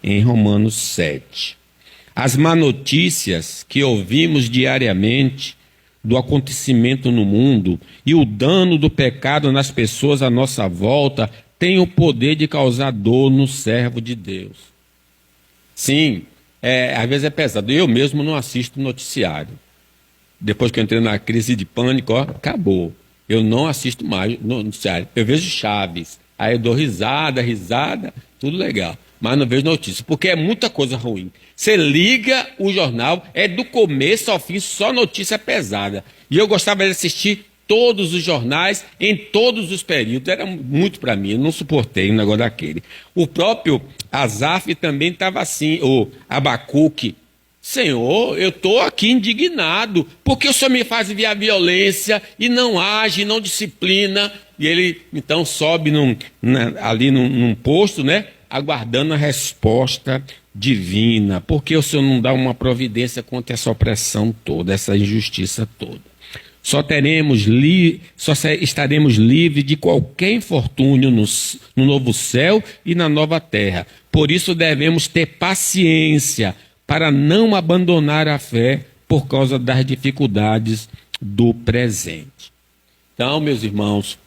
em Romanos 7. As má notícias que ouvimos diariamente do acontecimento no mundo e o dano do pecado nas pessoas à nossa volta têm o poder de causar dor no servo de Deus. Sim, às vezes é pesado. Eu mesmo não assisto noticiário. Depois que eu entrei na crise de pânico, acabou. Eu não assisto mais noticiário. Eu vejo Chaves, aí eu dou risada, tudo legal. Mas não vejo notícia, porque é muita coisa ruim. Você liga o jornal, é do começo ao fim, só notícia pesada. E eu gostava de assistir todos os jornais, em todos os períodos. Era muito para mim, eu não suportei um negócio daquele. O próprio Asaf também estava assim, o Abacuque. Senhor, eu estou aqui indignado, porque o Senhor me faz ver a violência e não age, não disciplina. E ele então sobe ali num posto, né, aguardando a resposta divina, porque o Senhor não dá uma providência contra essa opressão toda, essa injustiça toda. Só estaremos livres de qualquer infortúnio no novo céu e na nova terra. Por isso devemos ter paciência para não abandonar a fé por causa das dificuldades do presente. Então, meus irmãos,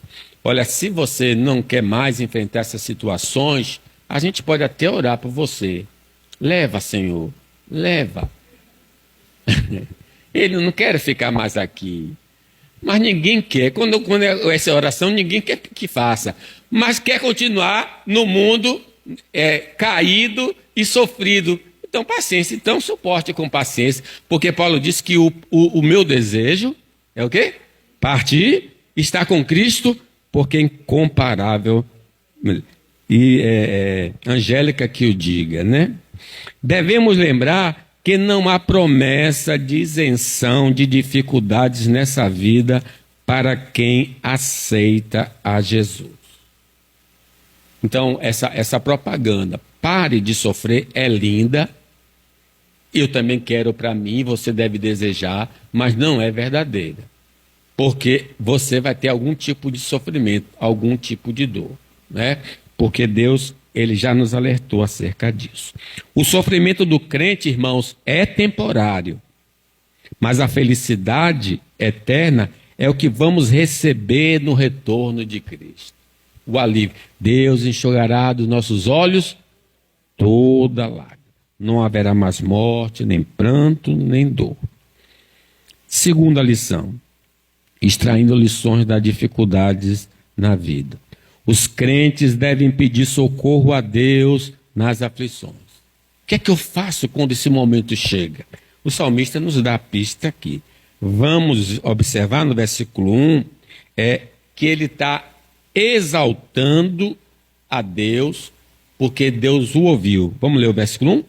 olha, se você não quer mais enfrentar essas situações, a gente pode até orar por você. Leva, Senhor, leva. Ele não quer ficar mais aqui. Mas ninguém quer. Quando essa oração, ninguém quer que faça. Mas quer continuar no mundo caído e sofrido. Então, paciência. Então, suporte com paciência. Porque Paulo disse que o meu desejo é o quê? Partir, estar com Cristo, porque é incomparável. E Angélica que o diga, né? Devemos lembrar que não há promessa de isenção de dificuldades nessa vida para quem aceita a Jesus. Então, essa propaganda, pare de sofrer, é linda. Eu também quero para mim, você deve desejar, mas não é verdadeira. Porque você vai ter algum tipo de sofrimento, algum tipo de dor, né? Porque Deus, ele já nos alertou acerca disso. O sofrimento do crente, irmãos, é temporário. Mas a felicidade eterna é o que vamos receber no retorno de Cristo. O alívio. Deus enxugará dos nossos olhos toda lágrima. Não haverá mais morte, nem pranto, nem dor. Segunda lição. Extraindo lições das dificuldades na vida. Os crentes devem pedir socorro a Deus nas aflições. O que é que eu faço quando esse momento chega? O salmista nos dá a pista aqui. Vamos observar no versículo 1, que ele está exaltando a Deus, porque Deus o ouviu. Vamos ler o versículo 1?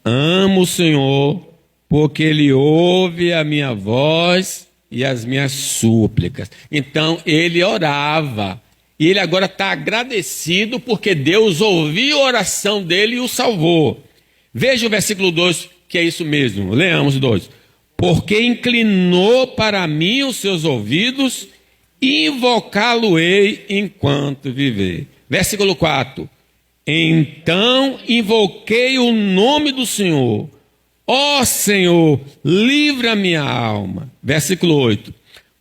Amo o Senhor, porque Ele ouve a minha voz e as minhas súplicas. Então, ele orava. E ele agora está agradecido porque Deus ouviu a oração dele e o salvou. Veja o versículo 2, que é isso mesmo. Leamos 2. Porque inclinou para mim os seus ouvidos, invocá-lo-ei enquanto viver. Versículo 4. Então invoquei o nome do Senhor. Ó Senhor, livra a minha alma. Versículo 8.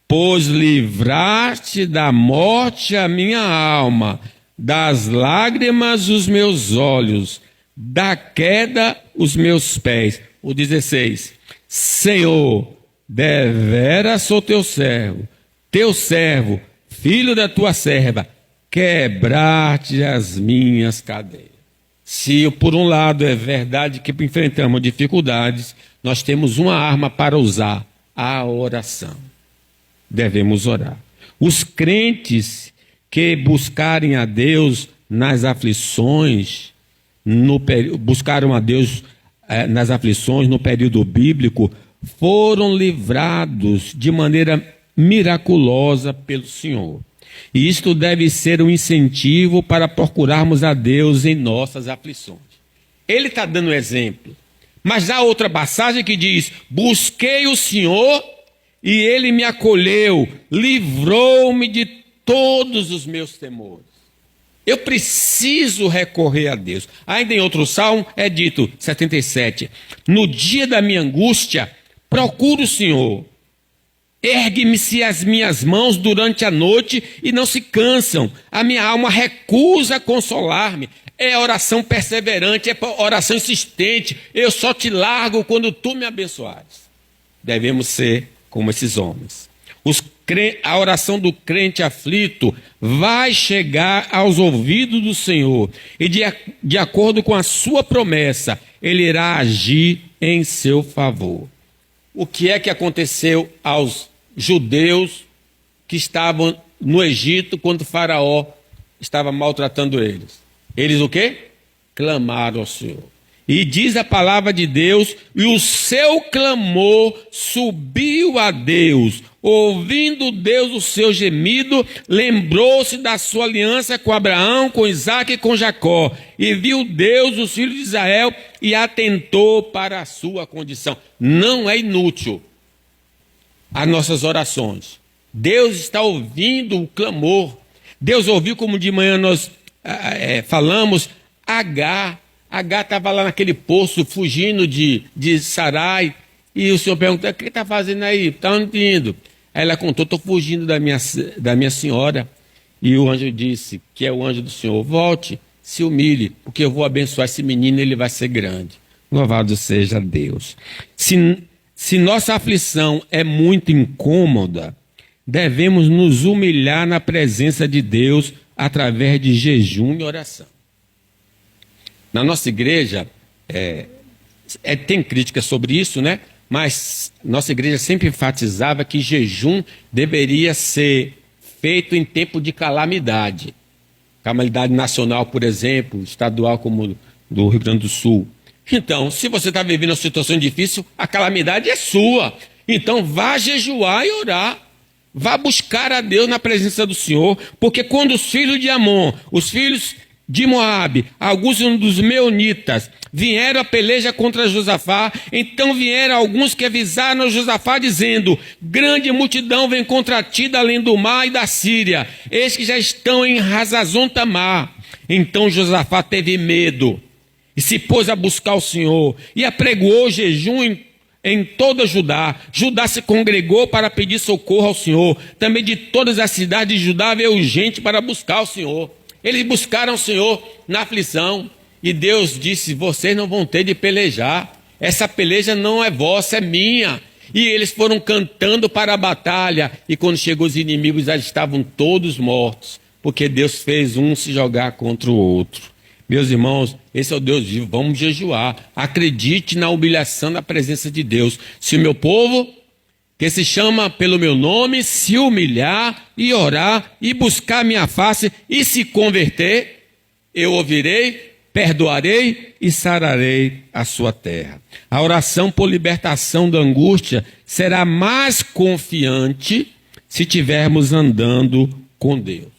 Pois livraste da morte a minha alma, das lágrimas os meus olhos, da queda os meus pés. O 16. Senhor, deveras sou teu servo, filho da tua serva, quebrar-te as minhas cadeias. Se por um lado é verdade que enfrentamos dificuldades, nós temos uma arma para usar, a oração. Devemos orar. Os crentes que buscarem a Deus nas aflições, buscaram a Deus nas aflições no período bíblico, foram livrados de maneira miraculosa pelo Senhor. E isto deve ser um incentivo para procurarmos a Deus em nossas aflições. Ele está dando exemplo. Mas há outra passagem que diz: busquei o Senhor e Ele me acolheu, livrou-me de todos os meus temores. Eu preciso recorrer a Deus. Ainda em outro salmo é dito, 77, no dia da minha angústia, procuro o Senhor. Ergue-me-se as minhas mãos durante a noite e não se cansam. A minha alma recusa consolar-me. É oração perseverante, é oração insistente. Eu só te largo quando tu me abençoares. Devemos ser como esses homens. A oração do crente aflito vai chegar aos ouvidos do Senhor. E de acordo com a sua promessa, Ele irá agir em seu favor. O que é que aconteceu aos judeus que estavam no Egito quando o faraó estava maltratando eles? Eles o quê? Clamaram ao Senhor. E diz a palavra de Deus, e o seu clamor subiu a Deus. Ouvindo Deus o seu gemido, lembrou-se da sua aliança com Abraão, com Isaque e com Jacó. E viu Deus os filhos de Israel e atentou para a sua condição. Não é inútil as nossas orações. Deus está ouvindo o clamor. Deus ouviu, como de manhã nós falamos, Agar estava lá naquele poço, fugindo de Sarai, e o Senhor perguntou, o que está fazendo aí? Está onde indo? Aí ela contou, estou fugindo da minha senhora. E o anjo disse, que é o anjo do Senhor, volte, se humilhe, porque eu vou abençoar esse menino e ele vai ser grande. Louvado seja Deus. Se nossa aflição é muito incômoda, devemos nos humilhar na presença de Deus através de jejum e oração. Na nossa igreja, tem crítica sobre isso, né? Mas nossa igreja sempre enfatizava que jejum deveria ser feito em tempo de calamidade. Calamidade nacional, por exemplo, estadual como do Rio Grande do Sul. Então, se você está vivendo uma situação difícil, a calamidade é sua. Então, vá jejuar e orar. Vá buscar a Deus na presença do Senhor, porque quando os filhos de Amon, os filhos de Moabe, alguns dos meunitas, vieram a peleja contra Josafá, então vieram alguns que avisaram a Josafá, dizendo, grande multidão vem contra ti da além do mar e da Síria, eis que já estão em Hazazon Tamar. Então Josafá teve medo, e se pôs a buscar o Senhor, e apregoou jejum em toda Judá. Judá se congregou para pedir socorro ao Senhor, também de todas as cidades de Judá veio gente para buscar o Senhor. Eles buscaram o Senhor na aflição. E Deus disse, vocês não vão ter de pelejar. Essa peleja não é vossa, é minha. E eles foram cantando para a batalha. E quando chegou os inimigos, já estavam todos mortos. Porque Deus fez um se jogar contra o outro. Meus irmãos, esse é o Deus vivo. Vamos jejuar. Acredite na humilhação da presença de Deus. Se o meu povo, que se chama pelo meu nome, se humilhar e orar e buscar minha face e se converter, eu ouvirei, perdoarei e sararei a sua terra. A oração por libertação da angústia será mais confiante se estivermos andando com Deus.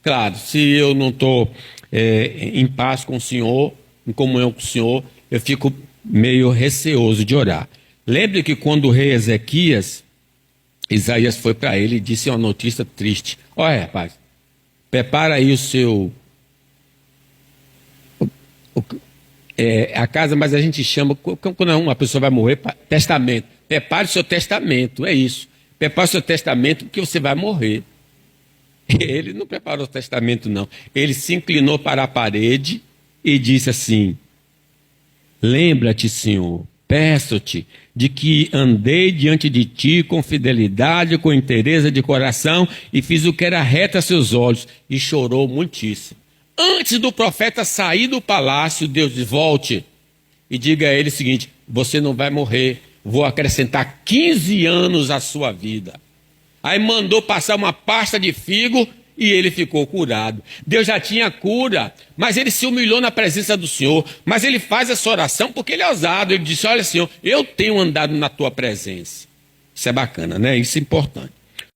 Claro, se eu não estou em paz com o Senhor, em comunhão com o Senhor, eu fico meio receoso de orar. Lembre que quando o rei Ezequias, Isaías foi para ele e disse uma notícia triste. Olha, rapaz, prepara aí o seu... a casa, mas a gente chama, quando uma pessoa vai morrer, testamento. Prepare o seu testamento, é isso. Prepare o seu testamento porque você vai morrer. Ele não preparou o testamento, não. Ele se inclinou para a parede e disse assim, lembra-te, Senhor, peço-te de que andei diante de ti com fidelidade, com inteireza de coração e fiz o que era reto a seus olhos, e chorou muitíssimo. Antes do profeta sair do palácio, Deus diz, volte e diga a ele o seguinte, você não vai morrer, vou acrescentar 15 anos à sua vida. Aí mandou passar uma pasta de figo e ele ficou curado. Deus já tinha cura, mas ele se humilhou na presença do Senhor. Mas ele faz essa oração porque ele é ousado. Ele disse, olha Senhor, eu tenho andado na tua presença. Isso é bacana, né? Isso é importante.